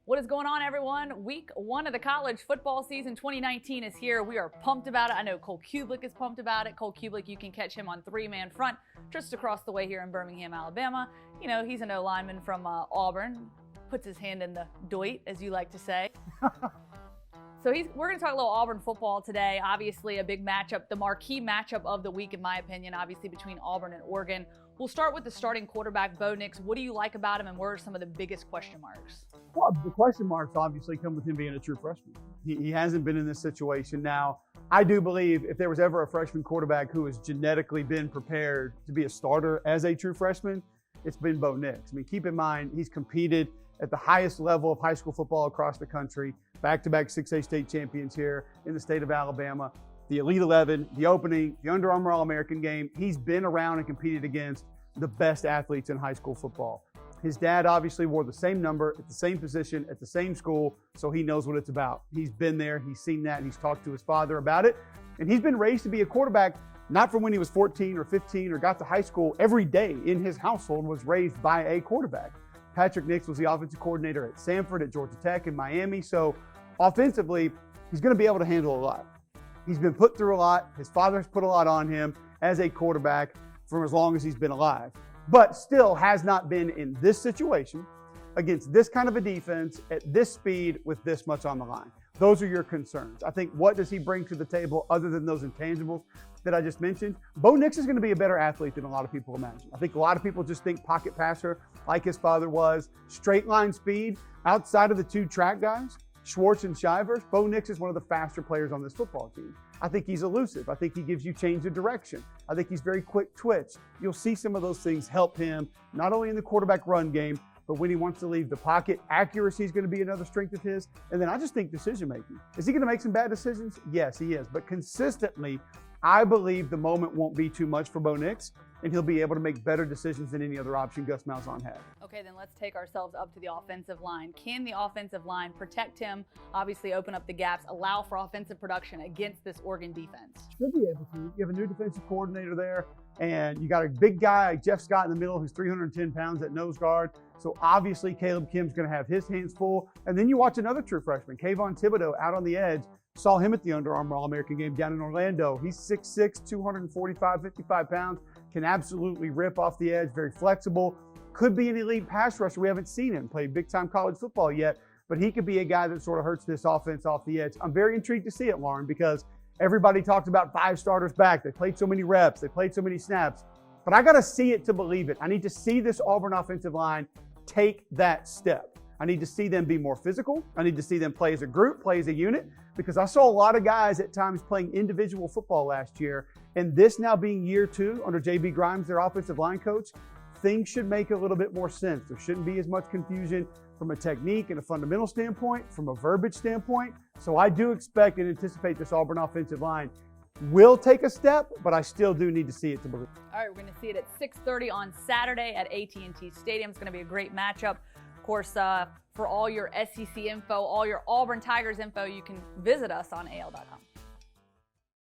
What is going on, everyone? Week 1 of the college football season 2019 is here. We are pumped about it. I know Cole Cubelic is pumped about it. Cole Cubelic, you can catch him on three-man front just across the way here in Birmingham, Alabama. You know, he's an O-lineman from Auburn. Puts his hand in the doit, as you like to say. So we're going to talk a little Auburn football today. Obviously, a big matchup, the marquee matchup of the week, in my opinion, obviously between Auburn and Oregon. We'll start with the starting quarterback, Bo Nix. What do you like about him, and what are some of the biggest question marks? Well, the question marks obviously come with him being a true freshman. He hasn't been in this situation. Now, I do believe if there was ever a freshman quarterback who has genetically been prepared to be a starter as a true freshman, it's been Bo Nix. I mean, keep in mind, he's competed at the highest level of high school football across the country, back-to-back 6A state champions here in the state of Alabama, the Elite 11, the opening, the Under Armour All-American game. He's been around and competed against the best athletes in high school football. His dad obviously wore the same number at the same position at the same school, so he knows what it's about. He's been there, he's seen that, and he's talked to his father about it. And he's been raised to be a quarterback, not from when he was 14 or 15 or got to high school. Every day in his household was raised by a quarterback. Patrick Nix was the offensive coordinator at Samford, at Georgia Tech, in Miami. So offensively, he's going to be able to handle a lot. He's been put through a lot. His father's put a lot on him as a quarterback from as long as he's been alive, but still has not been in this situation against this kind of a defense at this speed with this much on the line. Those are your concerns. I think, what does he bring to the table other than those intangibles that I just mentioned? Bo Nix is going to be a better athlete than a lot of people imagine. I think a lot of people just think pocket passer like his father was. Straight line speed, outside of the two track guys, Schwartz and Shivers, Bo Nix is one of the faster players on this football team. I think he's elusive. I think he gives you change of direction. I think he's very quick twitch. You'll see some of those things help him, not only in the quarterback run game, but when he wants to leave the pocket. Accuracy is going to be another strength of his. And then I just think decision-making. Is he going to make some bad decisions? Yes, he is. But consistently, I believe the moment won't be too much for Bo Nix, and he'll be able to make better decisions than any other option Gus Malzahn had. Okay, then let's take ourselves up to the offensive line. Can the offensive line protect him, obviously open up the gaps, allow for offensive production against this Oregon defense? Should be able to. You have a new defensive coordinator there, and you got a big guy, Jeff Scott, in the middle, who's 310 pounds at nose guard. So obviously Caleb Kim's going to have his hands full. And then you watch another true freshman, Kayvon Thibodeau, out on the edge. Saw him at the Under Armour All-American game down in Orlando. He's 6'6", 245, 55 pounds, can absolutely rip off the edge, very flexible. Could be an elite pass rusher. We haven't seen him play big-time college football yet, but he could be a guy that sort of hurts this offense off the edge. I'm very intrigued to see it, Lauren, because everybody talked about 5 starters back. They played so many reps. They played so many snaps. But I got to see it to believe it. I need to see this Auburn offensive line take that step. I need to see them be more physical. I need to see them play as a group, play as a unit, because I saw a lot of guys at times playing individual football last year. And this now being year 2 under J.B. Grimes, their offensive line coach, things should make a little bit more sense. There shouldn't be as much confusion from a technique and a fundamental standpoint, from a verbiage standpoint. So I do expect and anticipate this Auburn offensive line will take a step, but I still do need to see it to believe. All right, we're going to see it at 6:30 on Saturday at AT&T Stadium. It's going to be a great matchup. Of course, for all your SEC info, all your Auburn Tigers info, you can visit us on AL.com.